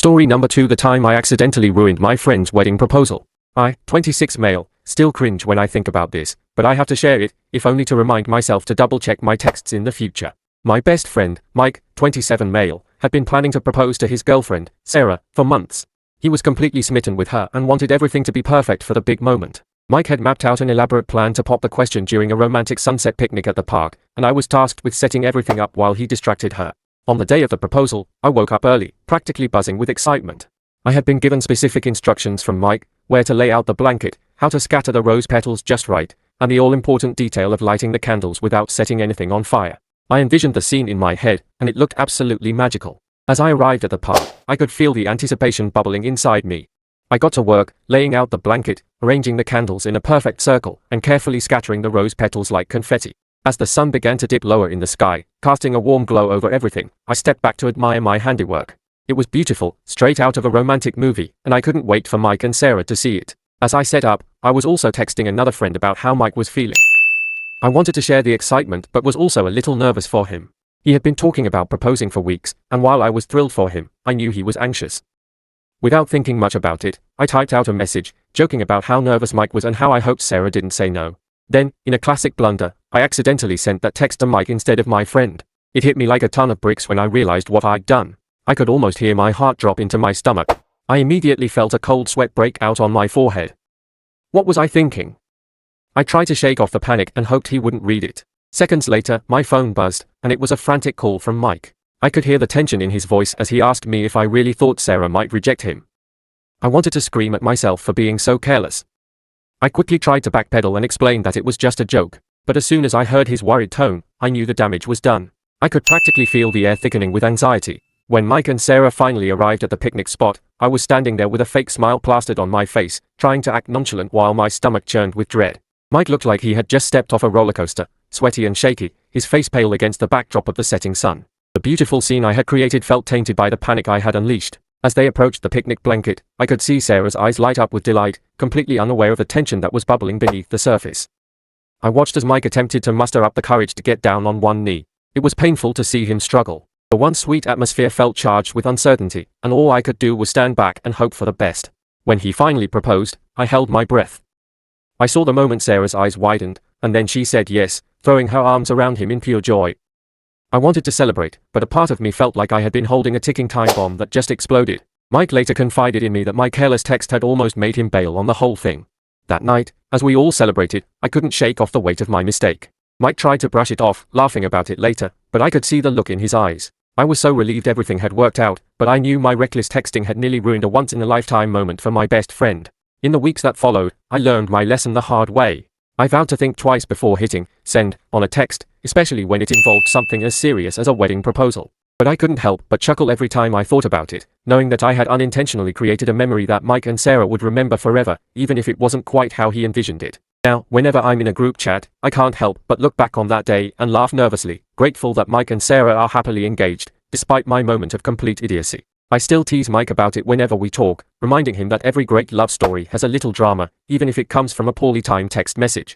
Story number 2: the time I accidentally ruined my friend's wedding proposal. I, 26 male, still cringe when I think about this, but I have to share it, if only to remind myself to double check my texts in the future. My best friend, Mike, 27 male, had been planning to propose to his girlfriend, Sarah, for months. He was completely smitten with her and wanted everything to be perfect for the big moment. Mike had mapped out an elaborate plan to pop the question during a romantic sunset picnic at the park, and I was tasked with setting everything up while he distracted her. On the day of the proposal, I woke up early, practically buzzing with excitement. I had been given specific instructions from Mike, where to lay out the blanket, how to scatter the rose petals just right, and the all-important detail of lighting the candles without setting anything on fire. I envisioned the scene in my head, and it looked absolutely magical. As I arrived at the park, I could feel the anticipation bubbling inside me. I got to work, laying out the blanket, arranging the candles in a perfect circle, and carefully scattering the rose petals like confetti. As the sun began to dip lower in the sky, casting a warm glow over everything, I stepped back to admire my handiwork. It was beautiful, straight out of a romantic movie, and I couldn't wait for Mike and Sarah to see it. As I set up, I was also texting another friend about how Mike was feeling. I wanted to share the excitement but was also a little nervous for him. He had been talking about proposing for weeks, and while I was thrilled for him, I knew he was anxious. Without thinking much about it, I typed out a message, joking about how nervous Mike was and how I hoped Sarah didn't say no. Then, in a classic blunder, I accidentally sent that text to Mike instead of my friend. It hit me like a ton of bricks when I realized what I'd done. I could almost hear my heart drop into my stomach. I immediately felt a cold sweat break out on my forehead. What was I thinking? I tried to shake off the panic and hoped he wouldn't read it. Seconds later, my phone buzzed, and it was a frantic call from Mike. I could hear the tension in his voice as he asked me if I really thought Sarah might reject him. I wanted to scream at myself for being so careless. I quickly tried to backpedal and explain that it was just a joke, but as soon as I heard his worried tone, I knew the damage was done. I could practically feel the air thickening with anxiety. When Mike and Sarah finally arrived at the picnic spot, I was standing there with a fake smile plastered on my face, trying to act nonchalant while my stomach churned with dread. Mike looked like he had just stepped off a roller coaster, sweaty and shaky, his face pale against the backdrop of the setting sun. The beautiful scene I had created felt tainted by the panic I had unleashed. As they approached the picnic blanket, I could see Sarah's eyes light up with delight, completely unaware of the tension that was bubbling beneath the surface. I watched as Mike attempted to muster up the courage to get down on one knee. It was painful to see him struggle. The once sweet atmosphere felt charged with uncertainty, and all I could do was stand back and hope for the best. When he finally proposed, I held my breath. I saw the moment Sarah's eyes widened, and then she said yes, throwing her arms around him in pure joy. I wanted to celebrate, but a part of me felt like I had been holding a ticking time bomb that just exploded. Mike later confided in me that my careless text had almost made him bail on the whole thing. That night, as we all celebrated, I couldn't shake off the weight of my mistake. Mike tried to brush it off, laughing about it later, but I could see the look in his eyes. I was so relieved everything had worked out, but I knew my reckless texting had nearly ruined a once-in-a-lifetime moment for my best friend. In the weeks that followed, I learned my lesson the hard way. I vowed to think twice before hitting send on a text, especially when it involved something as serious as a wedding proposal. But I couldn't help but chuckle every time I thought about it, knowing that I had unintentionally created a memory that Mike and Sarah would remember forever, even if it wasn't quite how he envisioned it. Now, whenever I'm in a group chat, I can't help but look back on that day and laugh nervously, grateful that Mike and Sarah are happily engaged, despite my moment of complete idiocy. I still tease Mike about it whenever we talk, reminding him that every great love story has a little drama, even if it comes from a poorly timed text message.